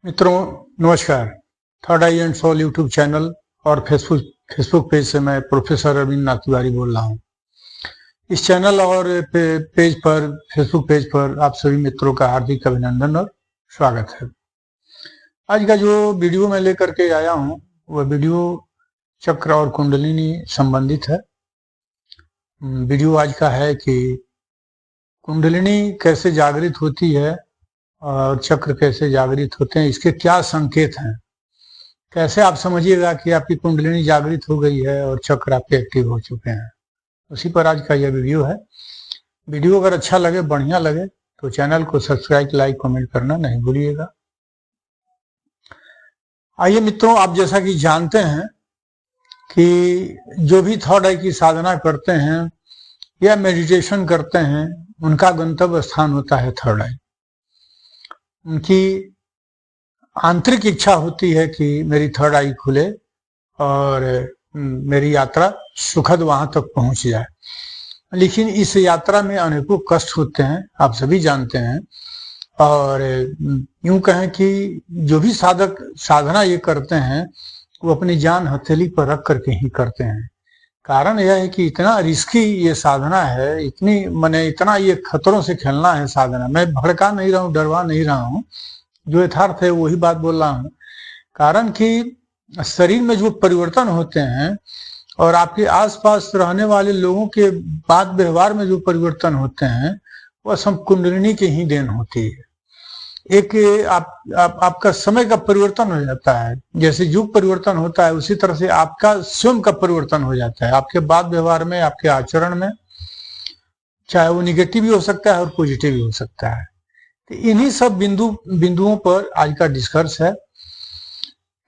मित्रों नमस्कार। Third eye and soul YouTube channel और फेसबुक पेज से मैं प्रोफेसर अरविंद नाथ तिवारी बोल रहा हूँ। इस चैनल और पेज पर फेसबुक पेज पर आप सभी मित्रों का हार्दिक अभिनंदन और स्वागत है। आज का जो वीडियो मैं लेकर के आया हूँ वह वीडियो चक्र और कुंडलिनी संबंधित है। वीडियो आज का है कि कुंडलिनी कैसे जागृत होती है और चक्र कैसे जागृत होते हैं, इसके क्या संकेत हैं। कैसे आप समझिएगा कि आपकी कुंडलिनी जागृत हो गई है और चक्र आपके एक्टिव हो चुके हैं, उसी पर आज का यह वीडियो है। वीडियो अगर अच्छा लगे, बढ़िया लगे तो चैनल को सब्सक्राइब, लाइक, कमेंट करना नहीं भूलिएगा। आइए मित्रों, आप जैसा कि जानते हैं कि जो भी थर्ड आई की साधना करते हैं या मेडिटेशन करते हैं उनका गंतव्य स्थान होता है थर्ड आई। उनकी आंतरिक इच्छा होती है कि मेरी थर्ड आई खुले और मेरी यात्रा सुखद वहां तक पहुंच जाए। लेकिन इस यात्रा में अनेकों कष्ट होते हैं, आप सभी जानते हैं। और यूं कहें कि जो भी साधक साधना ये करते हैं वो अपनी जान हथेली पर रख करके ही करते हैं। कारण यह है कि इतना रिस्की ये साधना है, इतना ये खतरों से खेलना है साधना। मैं भड़का नहीं रहा हूँ, डरवा नहीं रहा हूँ, जो यथार्थ है वही बात बोल रहा हूँ। कारण कि शरीर में जो परिवर्तन होते हैं और आपके आसपास रहने वाले लोगों के बात व्यवहार में जो परिवर्तन होते हैं वह सब कुंडलिनी की ही देन होती है। एक आपका समय का परिवर्तन हो जाता है, जैसे युग परिवर्तन होता है उसी तरह से आपका स्वयं का परिवर्तन हो जाता है। आपके बात व्यवहार में, आपके आचरण में, चाहे वो निगेटिव भी हो सकता है और पॉजिटिव भी हो सकता है। तो इन्हीं सब बिंदुओं पर आज का डिस्कस है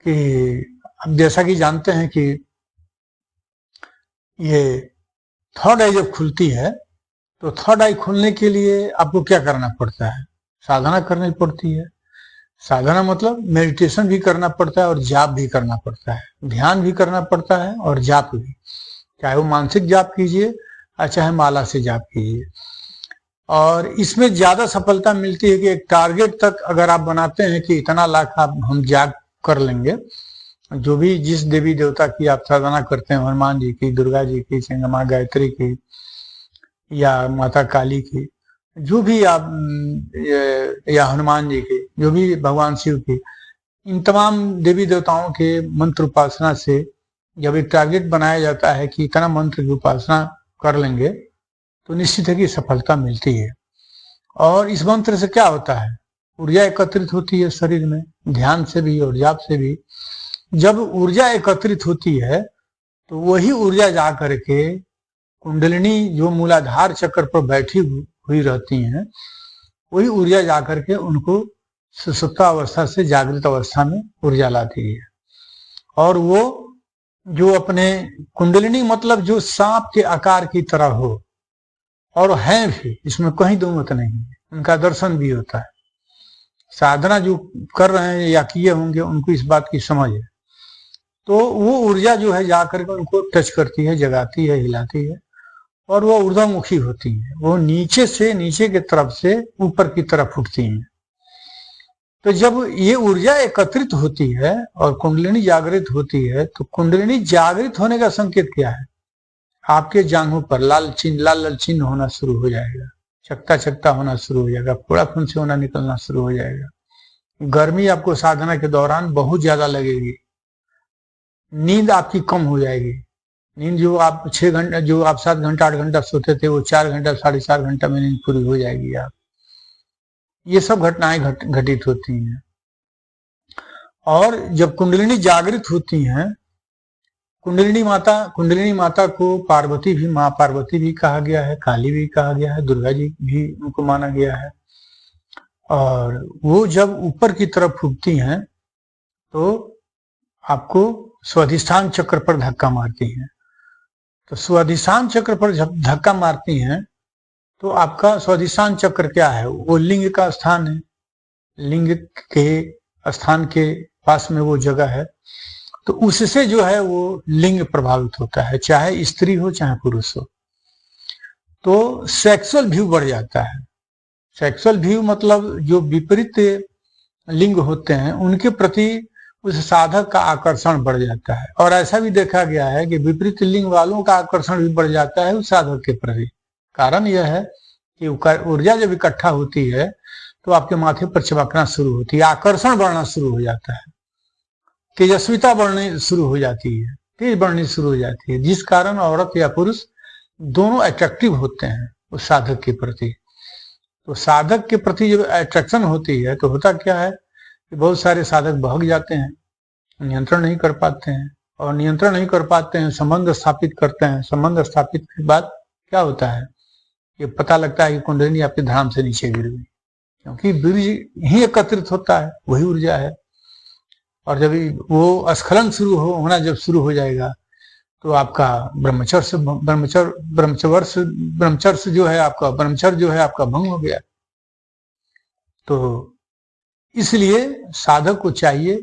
कि अब जैसा कि जानते हैं कि ये थर्ड आई जब खुलती है तो थर्ड आई खुलने के लिए आपको क्या करना पड़ता है? साधना करनी पड़ती है। साधना मतलब मेडिटेशन भी करना पड़ता है और जाप भी करना पड़ता है, ध्यान भी करना पड़ता है और जाप भी, चाहे वो मानसिक जाप कीजिए या चाहे माला से जाप कीजिए। और इसमें ज्यादा सफलता मिलती है कि एक टारगेट तक अगर आप बनाते हैं कि इतना लाख हम जाप कर लेंगे, जो भी जिस देवी देवता की आप साधना करते हैं, हनुमान जी की, दुर्गा जी की, चंद्रमा गायत्री की या माता काली की, जो भी आप या हनुमान जी की, जो भी भगवान शिव की, इन तमाम देवी देवताओं के मंत्र उपासना से जब एक टारगेट बनाया जाता है कि इतना मंत्र की उपासना कर लेंगे तो निश्चित है कि सफलता मिलती है। और इस मंत्र से क्या होता है? ऊर्जा एकत्रित होती है शरीर में, ध्यान से भी और जाप से भी। जब ऊर्जा एकत्रित होती है तो वही ऊर्जा जा करके कुंडलिनी जो मूलाधार चक्र पर बैठी हुई रहती हैं, वही ऊर्जा जा करके उनको सुषुप्त अवस्था से जागृत अवस्था में ऊर्जा लाती है। और वो जो अपने कुंडलिनी मतलब जो सांप के आकार की तरह हो, और हैं भी, इसमें कहीं दो मत नहीं है, उनका दर्शन भी होता है। साधना जो कर रहे हैं या किए होंगे उनको इस बात की समझ है। तो वो ऊर्जा जो है जाकर के उनको टच करती है, जगाती है, हिलाती है, और वो ऊर्ध्वमुखी होती है। वो नीचे से, नीचे की तरफ से ऊपर की तरफ उठती हैं। तो जब ये ऊर्जा एकत्रित होती है और कुंडलिनी जागृत होती है तो कुंडलिनी जागृत होने का संकेत क्या है? आपके जांघों पर लाल लाल चिन्ह होना शुरू हो जाएगा, चकता चकता होना शुरू हो जाएगा, फोड़ा फुंसी होना निकलना शुरू हो जाएगा। गर्मी आपको साधना के दौरान बहुत ज्यादा लगेगी। नींद आपकी कम हो जाएगी। नींद जो आप 6 घंटा, जो आप 7 घंटा 8 घंटा सोते थे, वो 4 घंटा 4.5 घंटा में नींद पूरी हो जाएगी आप। ये सब घटनाएं घटित होती हैं। और जब कुंडलिनी जागृत होती हैं, कुंडलिनी माता को पार्वती भी, माँ पार्वती भी कहा गया है, काली भी कहा गया है, दुर्गा जी भी उनको माना गया है। और वो जब ऊपर की तरफ उठती हैं तो आपको स्वाधिष्ठान चक्र पर धक्का मारती हैं। तो स्वाधिष्ठान चक्र पर जब धक्का मारती हैं तो आपका स्वाधिष्ठान चक्र क्या है? वो लिंग का स्थान है। लिंग के स्थान के पास में वो जगह है। तो उससे जो है वो लिंग प्रभावित होता है, चाहे स्त्री हो चाहे पुरुष हो। तो सेक्सुअल व्यू बढ़ जाता है। सेक्सुअल व्यू मतलब जो विपरीत लिंग होते हैं उनके प्रति उस साधक का आकर्षण बढ़ जाता है। और ऐसा भी देखा गया है कि विपरीत लिंग वालों का आकर्षण भी बढ़ जाता है उस साधक के प्रति। कारण यह है कि ऊर्जा जब इकट्ठा होती है तो आपके माथे पर चमकना शुरू होती है, आकर्षण बढ़ना शुरू हो जाता है, तेजस्विता बढ़नी शुरू हो जाती है, तेज बढ़नी शुरू हो जाती है, जिस कारण औरत या पुरुष दोनों अट्रैक्टिव होते हैं उस साधक के प्रति। तो साधक के प्रति जब अट्रैक्शन होती है तो होता क्या है कि बहुत सारे साधक बहक जाते हैं, नियंत्रण नहीं कर पाते हैं, और नियंत्रण नहीं कर पाते हैं, संबंध स्थापित करते हैं। संबंध स्थापित के बाद क्या होता है, ये पता लगता है कि कुंडलिनी आपके धराम से नीचे गिर गई, क्योंकि बीज ही एकत्रित होता है, वही ऊर्जा है। और जब वो स्खलन होना जब शुरू हो जाएगा तो आपका ब्रह्मचर्य जो है आपका भंग हो गया। तो इसलिए साधक को चाहिए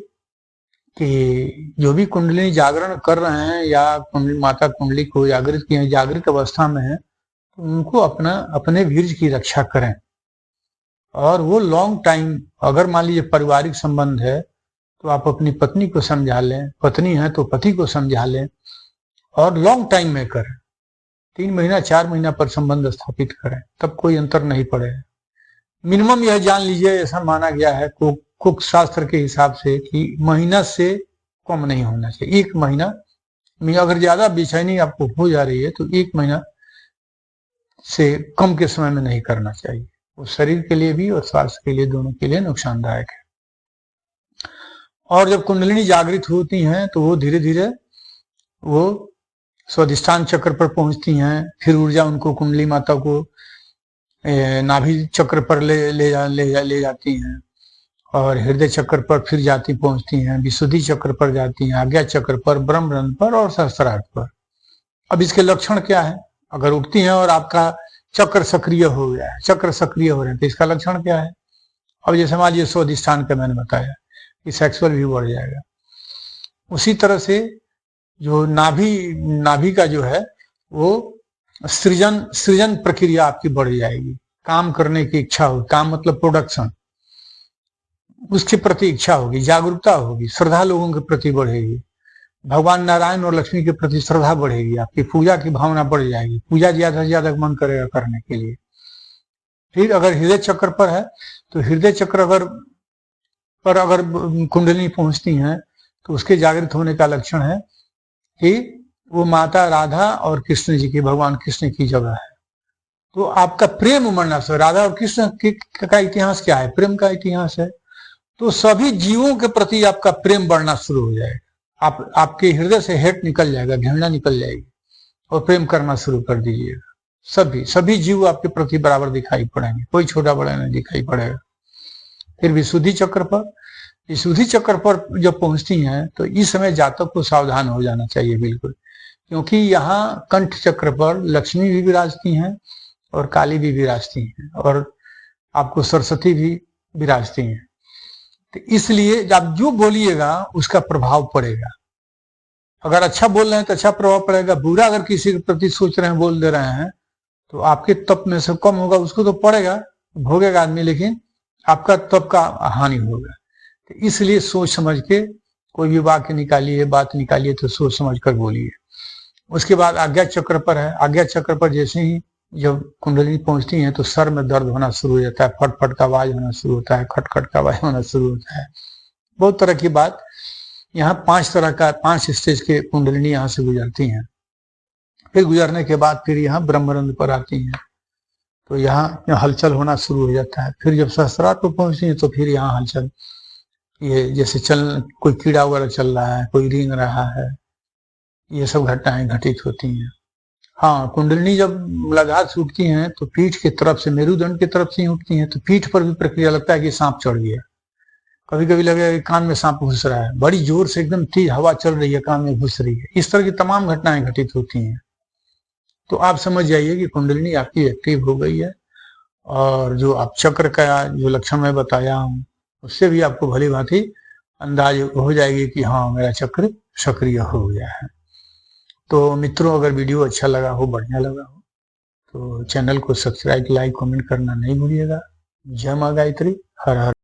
कि जो भी कुंडलिनी जागरण कर रहे हैं या माता कुंडली को जागृत किए, जागृत अवस्था में है, तो उनको अपने वीर्य की रक्षा करें। और वो लॉन्ग टाइम, अगर मान लीजिए पारिवारिक संबंध है तो आप अपनी पत्नी को समझा लें, पत्नी है तो पति को समझा लें, और लॉन्ग टाइम में करें, 3 महीना 4 महीना पर संबंध स्थापित करें, तब कोई अंतर नहीं पड़ेगा। मिनिमम यह जान लीजिए, ऐसा माना गया है कुक शास्त्र के हिसाब से कि महीना से कम नहीं होना चाहिए। 1 महीना में अगर ज्यादा बेचैनी आपको हो जा रही है तो 1 महीना से कम के समय में नहीं करना चाहिए। वो शरीर के लिए भी और स्वास्थ्य के लिए, दोनों के लिए नुकसानदायक है। और जब कुंडलिनी जागृत होती हैं तो वो धीरे धीरे वो स्वाधिष्ठान चक्र पर पहुंचती हैं, फिर ऊर्जा उनको कुंडली माता को नाभि चक्र पर ले जाती हैं, और हृदय चक्र पर फिर पहुंचती हैं, विशुद्धि चक्र पर जाती हैं, आज्ञा चक्र पर, ब्रह्मरंध्र पर और सहस्त्रार्थ पर। अब इसके लक्षण क्या है? अगर उठती हैं और आपका चक्र सक्रिय हो गया है, चक्र सक्रिय हो रहे हैं, तो इसका लक्षण क्या है? अब जैसे मान लीजिए स्वाधिष्ठान का मैंने बताया कि सेक्सुअल भी बढ़ जाएगा। उसी तरह से जो नाभि का जो है वो सृजन प्रक्रिया आपकी बढ़ जाएगी, काम करने की इच्छा होगी, काम मतलब प्रोडक्शन, उसके प्रति इच्छा होगी, जागरूकता होगी, श्रद्धा लोगों के प्रति बढ़ेगी, भगवान नारायण और लक्ष्मी के प्रति श्रद्धा बढ़ेगी, आपकी पूजा की भावना बढ़ जाएगी, पूजा ज्यादा से ज्यादा मन करेगा करने के लिए। फिर अगर हृदय चक्र पर है तो हृदय चक्र अगर कुंडलिनी पहुंचती हैं तो उसके जागृत होने का लक्षण है कि वो माता राधा और कृष्ण जी की, भगवान कृष्ण की जगह है। तो आपका प्रेम उमड़ना से, राधा और कृष्ण का इतिहास क्या है? प्रेम का इतिहास है। तो सभी जीवों के प्रति आपका प्रेम बढ़ना शुरू हो जाएगा, आपके हृदय से हेट निकल जाएगा, घृणा निकल जाएगी, और प्रेम करना शुरू कर दीजिएगा। सभी जीव आपके प्रति बराबर दिखाई पड़ेंगे, कोई छोटा बड़ा नहीं दिखाई पड़ेगा। फिर विशुद्धि चक्र पर जब पहुंचती हैं तो इस समय जातक को सावधान हो जाना चाहिए बिल्कुल, क्योंकि यहाँ कंठ चक्र पर लक्ष्मी भी विराजती हैं और काली भी विराजती हैं, और आपको सरस्वती भी विराजती हैं। तो इसलिए आप जो बोलिएगा उसका प्रभाव पड़ेगा। अगर अच्छा बोल रहे हैं तो अच्छा प्रभाव पड़ेगा, बुरा अगर किसी के प्रति सोच रहे हैं, बोल दे रहे हैं, तो आपके तप में से कम होगा, उसको तो पड़ेगा, भोगेगा आदमी, लेकिन आपका तप का हानि होगा। तो इसलिए सोच समझ के कोई भी वाक्य निकालिए, बात निकालिए तो सोच समझ कर बोलिए। उसके बाद आज्ञा चक्र पर है। आज्ञा चक्र पर जैसे ही जब कुंडलिनी पहुंचती हैं तो सर में दर्द होना शुरू हो जाता है, फट का आवाज होना शुरू होता है, खटखट का आवाज होना शुरू होता है, बहुत तरह की बात। यहाँ 5 स्टेज के कुंडलिनी यहाँ से गुजरती हैं। फिर गुजरने के बाद फिर यहाँ ब्रह्मरंध्र पर आती हैं, तो यहाँ हलचल होना शुरू हो जाता है। फिर जब सहस्त्रार्थ पर पहुंचती हैं तो फिर यहाँ हलचल, ये जैसे कोई कीड़ा वगैरह चल रहा है, कोई रेंग रहा है, ये सब घटनाएं घटित होती हैं। हाँ, कुंडलिनी जब मूलाधार से उठती हैं तो पीठ की तरफ से, मेरुदंड की तरफ से ही उठती हैं, तो पीठ पर भी प्रक्रिया लगता है कि सांप चढ़ गया। कभी कभी लगेगा कि कान में सांप घुस रहा है, बड़ी जोर से एकदम तेज हवा चल रही है, कान में घुस रही है। इस तरह की तमाम घटनाएं घटित होती हैं। तो आप समझ जाइए कि कुंडलिनी आपकी एक्टिव हो गई है, और जो आप चक्र का जो लक्षण मैं बताया हूँ उससे भी आपको भली भांति अंदाज हो जाएगी कि हाँ, मेरा चक्र सक्रिय हो गया है। तो मित्रों, अगर वीडियो अच्छा लगा हो, बढ़िया लगा हो, तो चैनल को सब्सक्राइब, लाइक, कमेंट करना नहीं भूलिएगा। जय मां गायत्री, हर हर।